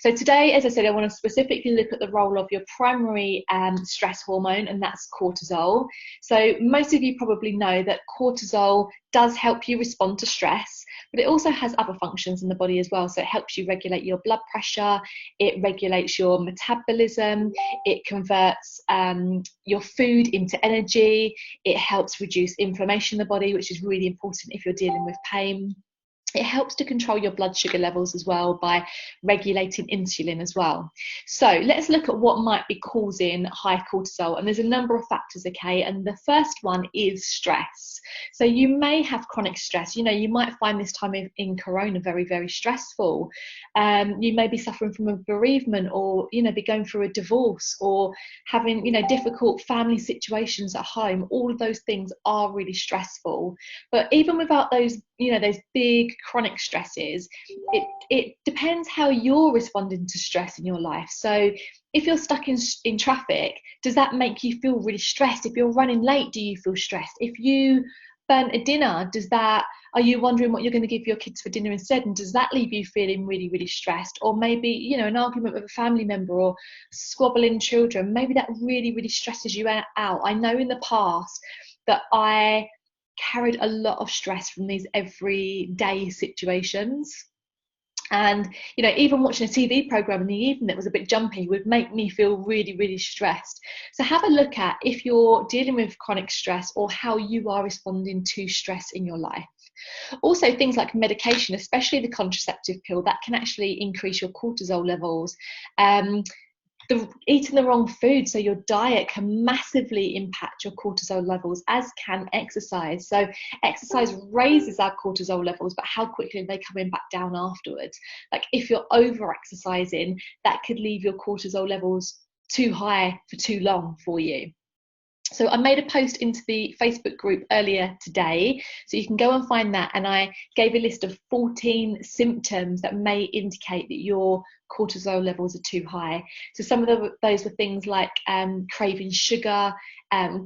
So today, as I said, I want to specifically look at the role of your primary stress hormone, and that's cortisol. So most of you probably know that cortisol does help you respond to stress, but it also has other functions in the body as well. So it helps you regulate your blood pressure, it regulates your metabolism, it converts your food into energy, it helps reduce inflammation in the body, which is really important if you're dealing with pain. It helps to control your blood sugar levels as well by regulating insulin as well. So let's look at what might be causing high cortisol. And there's a number of factors, okay? And the first one is stress. So you may have chronic stress. You know, you might find this time in Corona very, very stressful. You may be suffering from a bereavement, or, you know, be going through a divorce, or having, you know, difficult family situations at home. All of those things are really stressful. But even without those, you know, those big chronic stresses, it depends how you're responding to stress in your life. So if you're stuck in traffic, does that make you feel really stressed? If you're running late, do you feel stressed? If you burn a dinner, are you wondering what you're going to give your kids for dinner instead, and does that leave you feeling really, really stressed? Or maybe, you know, an argument with a family member, or squabbling children, maybe that really, really stresses you out. I know in the past that I carried a lot of stress from these everyday situations, and, you know, even watching a TV program in the evening that was a bit jumpy would make me feel really, really stressed. So have a look at if you're dealing with chronic stress, or how you are responding to stress in your life. Also, things like medication, especially the contraceptive pill, that can actually increase your cortisol levels. Eating the wrong food, so your diet, can massively impact your cortisol levels, as can exercise. So exercise raises our cortisol levels, but how quickly are they coming back down afterwards? Like if you're over exercising, that could leave your cortisol levels too high for too long for you. So I made a post into the Facebook group earlier today, so you can go and find that, and I gave a list of 14 symptoms that may indicate that your cortisol levels are too high. So some of those were things like craving sugar,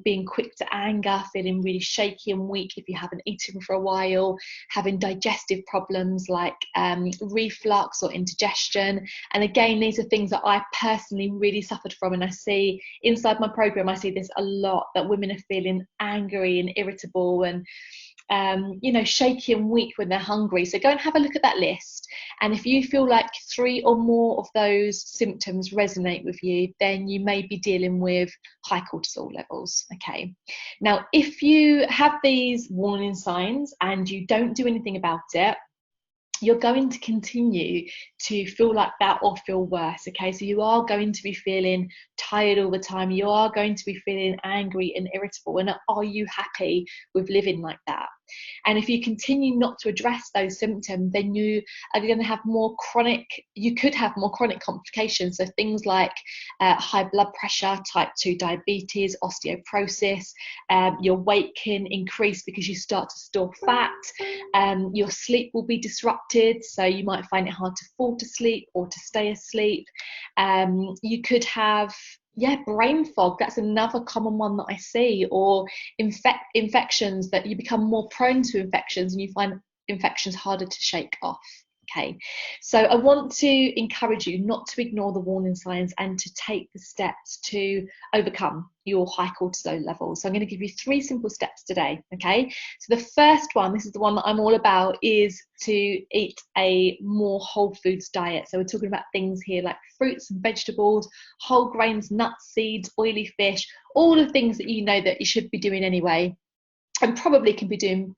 being quick to anger, feeling really shaky and weak if you haven't eaten for a while, having digestive problems like reflux or indigestion. And again, these are things that I personally really suffered from, and I see inside my program, I see this a lot, that women are feeling angry and irritable, and you know, shaky and weak when they're hungry. So go and have a look at that list, and if you feel like 3 or more of those symptoms resonate with you, then you may be dealing with high cortisol levels. Okay, now if you have these warning signs and you don't do anything about it, you're going to continue to feel like that, or feel worse. Okay, so you are going to be feeling tired all the time, you are going to be feeling angry and irritable, and are you happy with living like that? And if you continue not to address those symptoms, then you are going to have you could have more chronic complications. So things like high blood pressure, type 2 diabetes, osteoporosis, your weight can increase because you start to store fat, your sleep will be disrupted, so you might find it hard to fall to sleep or to stay asleep. You could have brain fog. That's another common one that I see. Or infections, that you become more prone to infections and you find infections harder to shake off. Okay, so I want to encourage you not to ignore the warning signs and to take the steps to overcome your high cortisol levels. So I'm going to give you 3 simple steps today. Okay, so the first one, this is the one that I'm all about, is to eat a more whole foods diet. So we're talking about things here like fruits and vegetables, whole grains, nuts, seeds, oily fish, all the things that you know that you should be doing anyway, and probably could be doing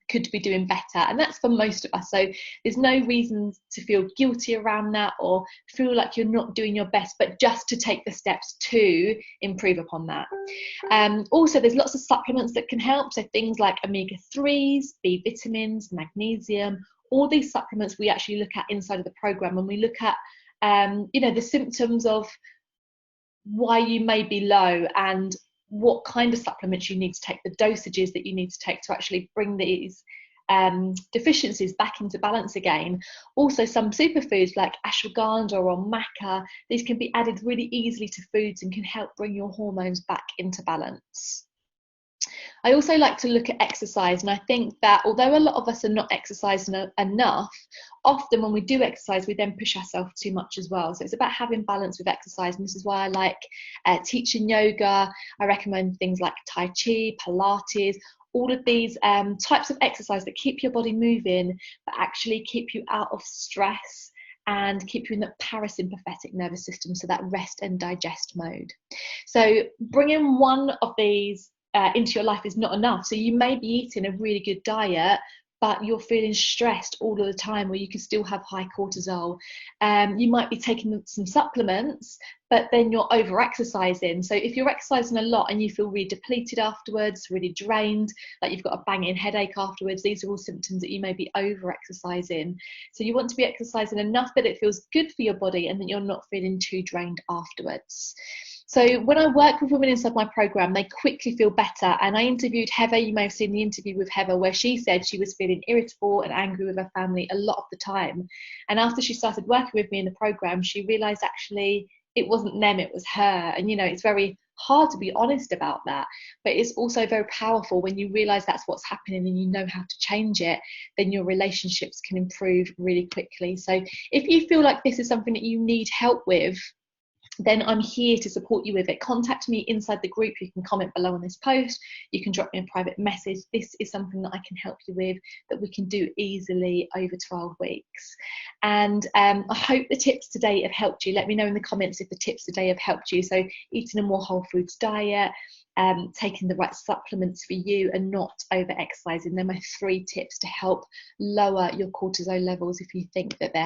better. And that's for most of us, so there's no reason to feel guilty around that or feel like you're not doing your best, but just to take the steps to improve upon that. Also, there's lots of supplements that can help, so things like omega-3s, B vitamins, magnesium. All these supplements we actually look at inside of the program, and we look at you know, the symptoms of why you may be low, and what kind of supplements you need to take, the dosages that you need to take to actually bring these deficiencies back into balance again. Also, some superfoods like ashwagandha or maca, these can be added really easily to foods and can help bring your hormones back into balance. I also like to look at exercise, and I think that although a lot of us are not exercising enough, often when we do exercise, we then push ourselves too much as well. So it's about having balance with exercise, and this is why I like teaching yoga. I recommend things like Tai Chi, Pilates, all of these types of exercise that keep your body moving, but actually keep you out of stress and keep you in the parasympathetic nervous system, so that rest and digest mode. So bringing one of these into your life is not enough. So you may be eating a really good diet, but you're feeling stressed all of the time, or you can still have high cortisol. You might be taking some supplements, but then you're over exercising. So if you're exercising a lot and you feel really depleted afterwards, really drained, like you've got a banging headache afterwards, these are all symptoms that you may be over exercising. So you want to be exercising enough that it feels good for your body and that you're not feeling too drained afterwards. So when I work with women inside my program, they quickly feel better. And I interviewed Heather. You may have seen the interview with Heather where she said she was feeling irritable and angry with her family a lot of the time. And after she started working with me in the program, she realized actually it wasn't them, it was her. And, you know, it's very hard to be honest about that, but it's also very powerful when you realize that's what's happening and you know how to change it. Then your relationships can improve really quickly. So if you feel like this is something that you need help with, then I'm here to support you with it. Contact me inside the group. You can comment below on this post. You can drop me a private message. This is something that I can help you with, that we can do easily over 12 weeks. And I hope the tips today have helped you. Let me know in the comments if the tips today have helped you. So eating a more whole foods diet, taking the right supplements for you, and not over exercising. They're my 3 tips to help lower your cortisol levels if you think that they're